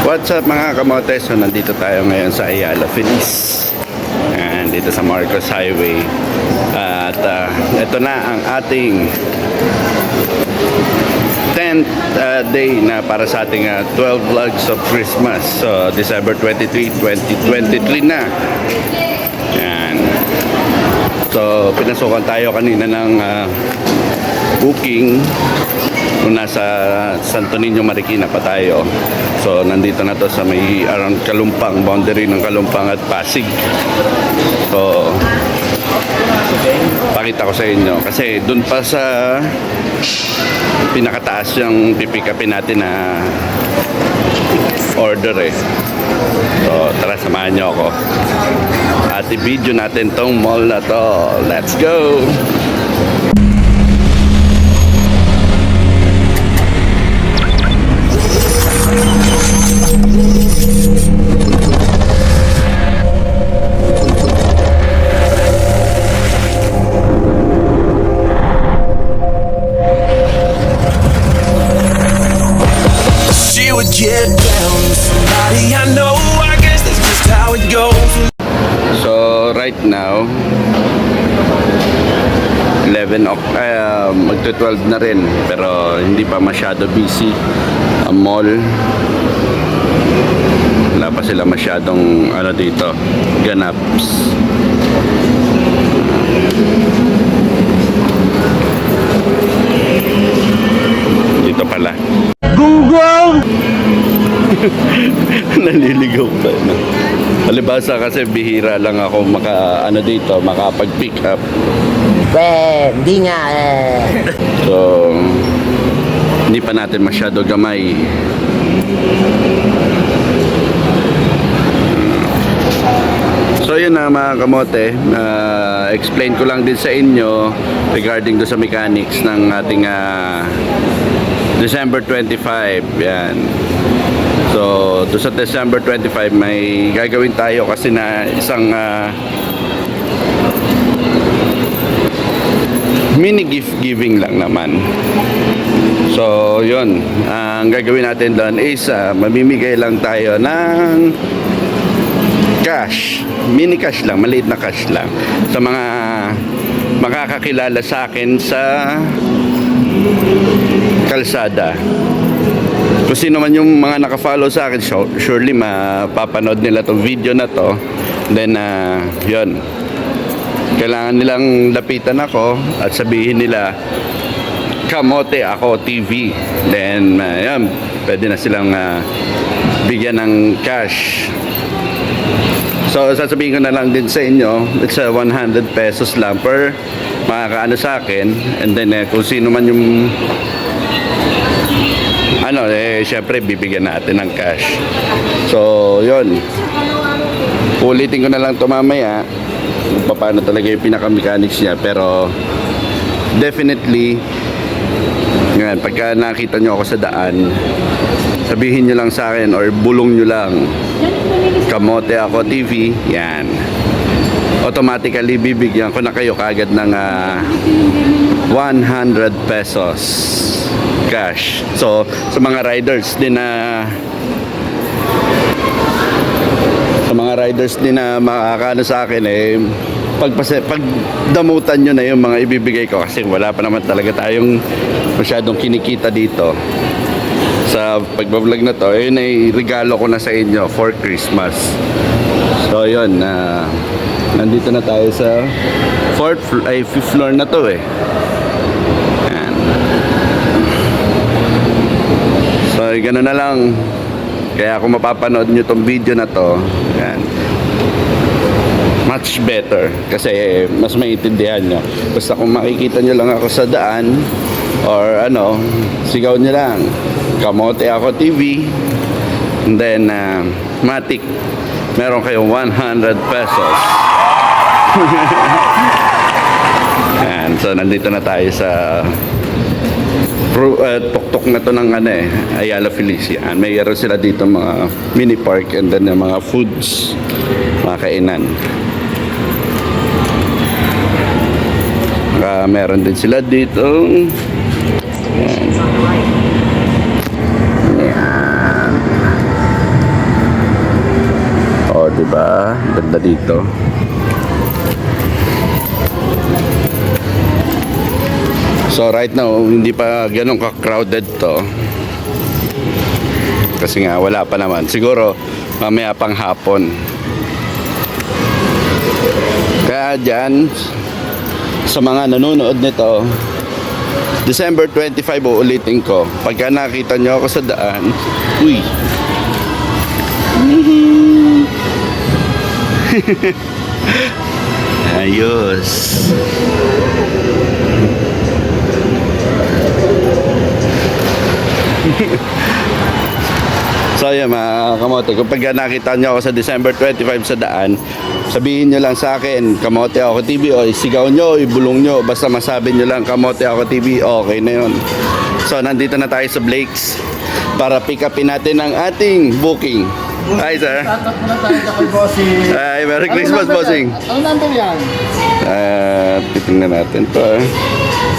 What's up mga kamote? So nandito tayo ngayon sa Ayala Feliz, and dito sa Marcos Highway. At ito na ang ating 10th day na para sa ating 12 vlogs of Christmas. So December 23, 2023 na. Yan. So pinasukan tayo kanina ng booking kung nasa Santo Niño, Marikina pa tayo. So nandito na to sa may around Kalumpang, boundary ng Kalumpang at Pasig. So pakita ko sa inyo kasi dun pa sa pinakataas yung pipick upin natin na order eh. So tara, samahan nyo ako at i-video natin tong mall na to. Let's go! Get down with somebody I know. I guess that's just how it goes. So right now 11 magto 12 na rin, pero hindi pa masyado busy ang mall. Wala pa sila masyadong dito ganaps. Dito pala Google. Naliligaw pa na. Palibasa kasi bihira lang ako dito makapag-pick up. Hindi nga So hindi pa natin masyado gamay. So yun na mga kamote, explain ko lang din sa inyo regarding do sa mechanics ng ating December 25. Yan. So do sa December 25 may gagawin tayo kasi na isang mini gift giving lang naman. So yun, ang gagawin natin doon is mamimigay lang tayo ng cash, mini cash lang, maliit na cash lang sa mga makakakilala sa akin sa kalsada. Kung sino man yung mga nakafollow sa akin, surely mapapanood nila tong video na to. Then yun, kailangan nilang lapitan ako at sabihin nila Kamote Ako TV. Then yun, pwede na silang bigyan ng cash. So sasabihin ko na lang din sa inyo, it's 100 pesos lang per makakaano sa akin. And then kung sino man yung syempre bibigyan natin ng cash. So yun, ulitin ko na lang to mamaya kung paano talaga yung pinaka-mechanics niya. Pero definitely yan, pagka nakita nyo ako sa daan, sabihin nyo lang sa akin or bulong nyo lang Kamote Ako TV, yan, automatically bibigyan ko na kayo kagad ng 100 pesos cash. So sa mga riders din na makakaano sa akin pagdamutan nyo na yung mga ibibigay ko kasi wala pa naman talaga tayong masyadong kinikita dito sa pagbablog na to. Yun ay regalo ko na sa inyo for Christmas. So yun, nandito na tayo sa 5th floor na to eh. Yan. So gano'n na lang. Kaya kung mapapanood nyo tong video na to, yan, much better kasi mas maintindihan nyo. Basta kung makikita nyo lang ako sa daan or sigaw nyo lang Kamote Ako TV, and then matik meron kayong 100 pesos. And so nandito na tayo sa tuktok na to ng Ayala Feliz. Mayroon sila dito mga mini park and then mga foods, mga kainan. Meron din sila dito. Yan. Diba? Ganda dito. So right now, hindi pa ganun ka-crowded to. Kasi nga, wala pa naman. Siguro, mamaya pang hapon. Kaya dyan, sa mga nanonood nito, December 25 uulitin ko. Pagka nakita nyo ako sa daan, uy! Ayos! So yun mga kamote, kung pag nakita nyo ako sa December 25 sa daan, sabihin nyo lang sa akin, Kamote Ako TV, o sigaw nyo, ibulong nyo, basta masabi nyo lang Kamote Ako TV, okay na yun. So nandito na tayo sa Blake's para pick upin natin ang ating booking. Hi sir. Tatak mo na tayo kay Bossing. Hi, Merry Christmas bossing. Ano number yan? Titingnan natin to.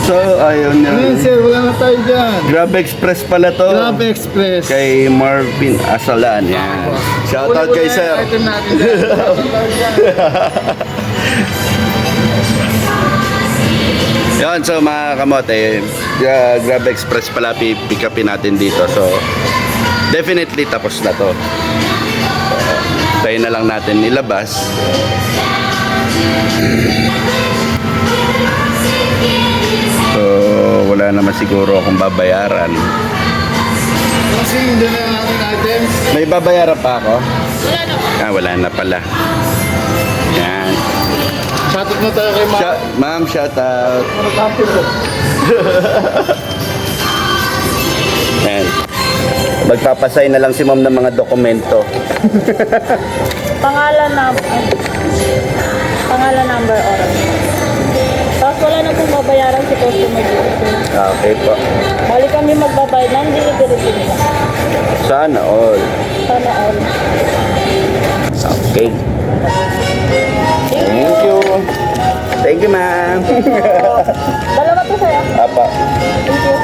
So ayaw Ngayon niya. sir, wala na tayo dyan. Grab Express pala to. Grab Express. Kay Marvin Asalan. Yan. Shoutout kay sir. Item natin dyan. Yan, so mga kamote, Grab Express pala pick upin natin dito. So, definitely tapos na to. Tayo na lang natin nilabas. So, wala naman siguro akong babayaran. Bossing, hindi na yung ating items. May babayaran pa ako? Wala na pala. Yan. Shoutout na tayo kay Mark. Ma'am, shout out. Ayan. Magpapasay na lang si ma'am ng mga dokumento. Pangalan number oras. Tapos wala na pong babayaran si customer dito. Okay po. Balik kami magbabayad ng delivery fee nila. Sana all. Sana all. Okay. Thank you. Thank you, ma'am. Dalawa to sa'yo. Apa. Thank you.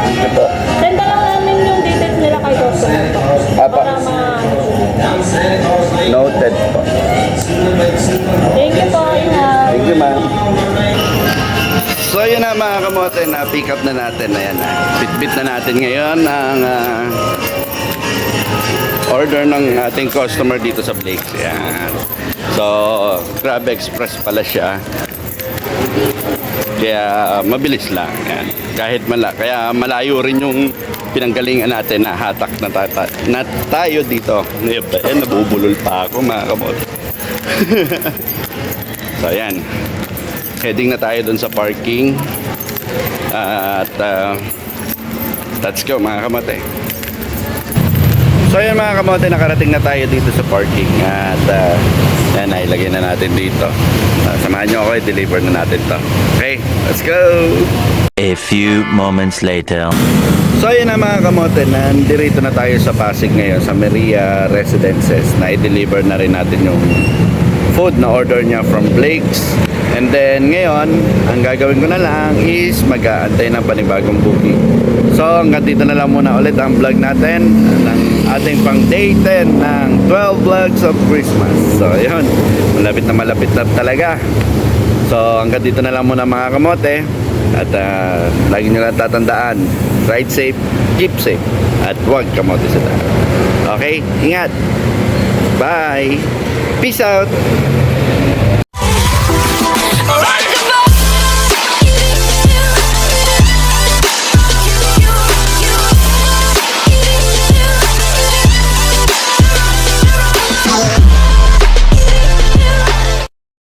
Ito. Send na lang namin yung details nila kay customer. Apa. Para Noted po. Thank you po. Ingat. Thank you, ma'am. So yun na mga kamote, na pick up na natin. Ayan na. Bit-bit na natin ngayon ang order ng ating customer dito sa Blake's. Ayan. So, Grab Express pala siya. Kaya mabilis lang. Ayan. Kahit kaya malayo rin yung pinanggalingan natin na hatak na tayo dito. Nabubulol pa ako mga kamote. So ayan. Heading na tayo dun sa parking. At let's go mga kamote. So ayan mga kamote, nakarating na tayo dito sa parking. At yan, ilagay na natin dito. Samahan nyo ako, i-deliver na natin to. Okay, let's go! A few moments later. So ayun na mga kamote, nandito na tayo sa Pasig ngayon, sa Maria Residences, na i-deliver na rin natin yung food na order niya from Blake's. And then ngayon, ang gagawin ko na lang is mag-aantay ng panibagong booking. So hanggang dito na lang muna ulit ang vlog natin ng ating pang day 10 ng 12 vlogs of Christmas. So ayun, malapit na talaga. So hanggang dito na lang muna mga kamote. At lagi nyo lang tatandaan, ride safe, keep safe, at huwag kamote sa daan. Okay? Ingat! Bye! Peace out!